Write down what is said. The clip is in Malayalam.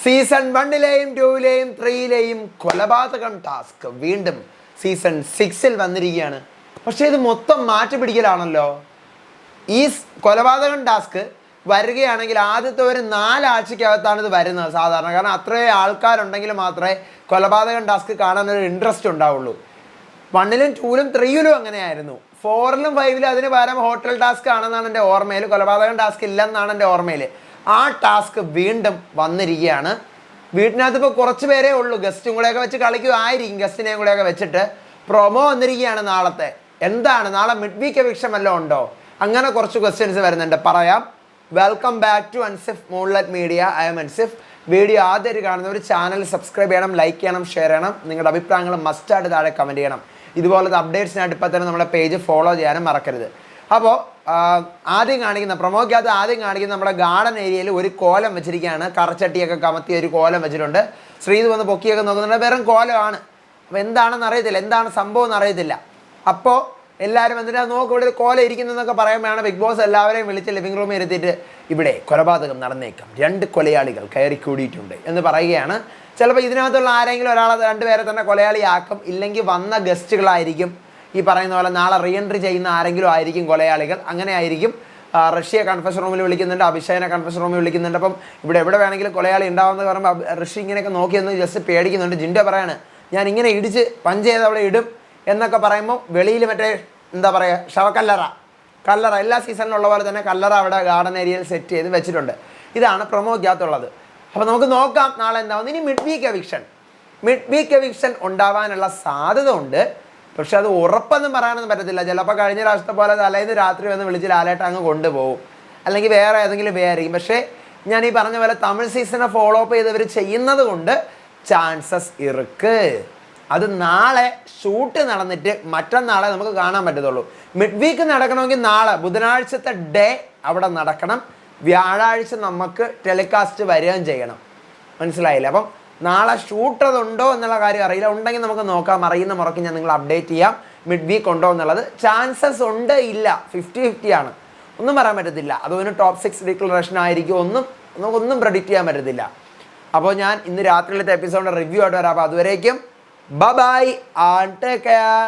സീസൺ 1-ലെയും 2-ലെയും 3-ലെയും കൊലപാതകം ടാസ്ക് വീണ്ടും സീസൺ 6-ൽ വന്നിരിക്കുകയാണ്. പക്ഷേ ഇത് മൊത്തം മാറ്റി പിടിക്കലാണല്ലോ. ഈ കൊലപാതകം ടാസ്ക് വരികയാണെങ്കിൽ ആദ്യത്തെ ഒരു 4 ആഴ്ചക്കകത്താണ് ഇത് വരുന്നത് സാധാരണ. കാരണം അത്രയും ആൾക്കാരുണ്ടെങ്കിൽ മാത്രമേ കൊലപാതകം ടാസ്ക് കാണാനൊരു ഇൻട്രസ്റ്റ് ഉണ്ടാവുള്ളൂ. 1-ലും 2-ലും 3-ലും അങ്ങനെയായിരുന്നു. 4-ലും 5-ലും അതിന് പകരം ഹോട്ടൽ ടാസ്ക് ആണെന്നാണ് എൻ്റെ ഓർമ്മയിൽ. കൊലപാതകം ടാസ്ക് ഇല്ലെന്നാണ് എൻ്റെ ഓർമ്മയിൽ. ആ ടാസ്ക് വീണ്ടും വന്നിരിക്കുകയാണ്. വീട്ടിനകത്ത് ഇപ്പോൾ കുറച്ച് പേരേ ഉള്ളൂ. ഗസ്റ്റും കൂടെയൊക്കെ വെച്ച് കളിക്കുമായിരിക്കും. ഗസ്റ്റിനെയും കൂടെയൊക്കെ വെച്ചിട്ട് പ്രൊമോ വന്നിരിക്കുകയാണ് നാളത്തെ. എന്താണ് നാളെ മിഡ് വീക്ക് എവിക്ഷൻ വല്ലതും ഉണ്ടോ? അങ്ങനെ കുറച്ച് ക്വസ്റ്റ്യൻസ് വരുന്നുണ്ട്. പറയാം. Welcome back to Ansif moonlight media. I'm Ansif. Video ആദ്യമായിട്ട് കാണുന്നവർ ചാനൽ സബ്സ്ക്രൈബ് ചെയ്യണം, ലൈക്ക് ചെയ്യണം, ഷെയർ ചെയ്യണം. നിങ്ങളുടെ അഭിപ്രായങ്ങൾ മസ്റ്റായിട്ട് താഴെ കമൻറ്റ് ചെയ്യണം. ഇതുപോലത്തെ അപ്ഡേറ്റ്സിനായിട്ട് ഇപ്പോൾ തന്നെ നമ്മുടെ പേജ് ഫോളോ ചെയ്യാനും മറക്കരുത്. അപ്പോൾ ആദ്യം കാണിക്കുന്ന പ്രൊമോക്കകത്ത് ആദ്യം കാണിക്കുന്ന നമ്മുടെ ഗാർഡൻ ഏരിയയിൽ ഒരു കോലം വെച്ചിരിക്കുകയാണ്. കറച്ചട്ടിയൊക്കെ കമത്തി ഒരു കോലം വെച്ചിട്ടുണ്ട്. ശ്രീത് വന്ന് പൊക്കിയൊക്കെ നോക്കുന്നുണ്ട്. വെറും കോലമാണ്. അപ്പോൾ എന്താണെന്ന് അറിയത്തില്ല, എന്താണ് സംഭവം എന്ന് അറിയത്തില്ല. അപ്പോൾ എല്ലാവരും എന്നിട്ട് നോക്കും ഇവിടെ ഒരു കോലം ഇരിക്കുന്നതെന്നൊക്കെ പറയുമ്പോഴാണ് ബിഗ് ബോസ് എല്ലാവരെയും വിളിച്ച് ലിവിംഗ് റൂമിൽ ഇരുത്തിയിട്ട് ഇവിടെ കൊലപാതകം നടന്നേക്കാം, 2 കൊലയാളികൾ കയറി കൂടിയിട്ടുണ്ട് എന്ന് പറയുകയാണ്. ചിലപ്പോൾ ഇതിനകത്തുള്ള ആരെങ്കിലും ഒരാളെ 2 പേരെ തന്നെ കൊലയാളിയാക്കും. ഇല്ലെങ്കിൽ വന്ന ഗസ്റ്റുകളായിരിക്കും. ഈ പറയുന്ന പോലെ നാളെ റീ എൻട്രി ചെയ്യുന്ന ആരെങ്കിലും ആയിരിക്കും കൊലയാളികൾ. അങ്ങനെ ആയിരിക്കും. ഋഷിയെ കൺഫഷൻ റൂമിൽ വിളിക്കുന്നുണ്ട്, അഭിഷേകിനെ കൺഫഷൻ റൂമിൽ വിളിക്കുന്നുണ്ട്. അപ്പം ഇവിടെ എവിടെ വേണമെങ്കിലും കൊലയാളി ഉണ്ടാവുമെന്ന് പറയുമ്പോൾ ഋഷി ഇങ്ങനെയൊക്കെ നോക്കിയെന്ന് ജസ്റ്റ് പേടിക്കുന്നുണ്ട്. ജിൻഡോ പറയാണ് ഞാൻ ഇങ്ങനെ ഇടിച്ച് പഞ്ച് ചെയ്ത് അവിടെ ഇടും എന്നൊക്കെ പറയുമ്പോൾ വെളിയിൽ മറ്റേ എന്താ പറയുക കല്ലറ എല്ലാ സീസണിലുള്ള പോലെ തന്നെ കല്ലറ അവിടെ ഗാർഡൻ ഏരിയയിൽ സെറ്റ് ചെയ്ത് വെച്ചിട്ടുണ്ട്. ഇതാണ് പ്രൊമോക്കകത്തുള്ളത്. അപ്പോൾ നമുക്ക് നോക്കാം നാളെ എന്താവുന്നു. ഇനി മിഡ് വീക്ക് എവിക്ഷൻ ഉണ്ടാവാനുള്ള സാധ്യത ഉണ്ട്. പക്ഷെ അത് ഉറപ്പൊന്നും പറയാനൊന്നും പറ്റത്തില്ല. ചിലപ്പോൾ കഴിഞ്ഞ പ്രാവശ്യത്തെ പോലെ തലേന്ന് രാത്രി വന്ന് വിളിച്ച് ലാലേട്ട അങ്ങ് കൊണ്ടുപോകും, അല്ലെങ്കിൽ വേറെ ഏതെങ്കിലും ആയിരിക്കും. പക്ഷേ ഞാൻ ഈ പറഞ്ഞ പോലെ തമിഴ് സീസണെ ഫോളോ അപ്പ് ചെയ്തവർ ചെയ്യുന്നത് കൊണ്ട് ചാൻസസ് ഇറുക്ക്. അത് നാളെ ഷൂട്ട് നടന്നിട്ട് മറ്റന്നാളെ നമുക്ക് കാണാൻ പറ്റത്തുള്ളൂ. മിഡ് വീക്ക് നടക്കണമെങ്കിൽ നാളെ ബുധനാഴ്ചത്തെ ഡേ അവിടെ നടക്കണം. വ്യാഴാഴ്ച നമുക്ക് ടെലികാസ്റ്റ് വരികയും ചെയ്യണം. മനസ്സിലായില്ല? അപ്പം നാളെ ഷൂട്ട് അതുണ്ടോ എന്നുള്ള കാര്യം അറിയില്ല. ഉണ്ടെങ്കിൽ നമുക്ക് നോക്കാം. അറിയുന്ന മുറയ്ക്ക് ഞാൻ നിങ്ങൾ അപ്ഡേറ്റ് ചെയ്യാം. മിഡ് വീക്ക് ഉണ്ടോ എന്നുള്ളത്. ചാൻസസ് ഉണ്ട്, ഇല്ല, 50-50 ആണ്. ഒന്നും പറയാൻ പറ്റത്തില്ല. അതൊരു ടോപ്പ് 6 ഡിക്ലറേഷൻ ആയിരിക്കും. നമുക്കൊന്നും പ്രെഡിക്റ്റ് ചെയ്യാൻ പറ്റത്തില്ല. അപ്പോൾ ഞാൻ ഇന്ന് രാത്രിയിലത്തെ എപ്പിസോഡിൻ്റെ റിവ്യൂ ആയിട്ട് വരാം. അപ്പോൾ അതുവരേക്കും ബൈ ആൻഡ് ടേക്ക് കെയർ.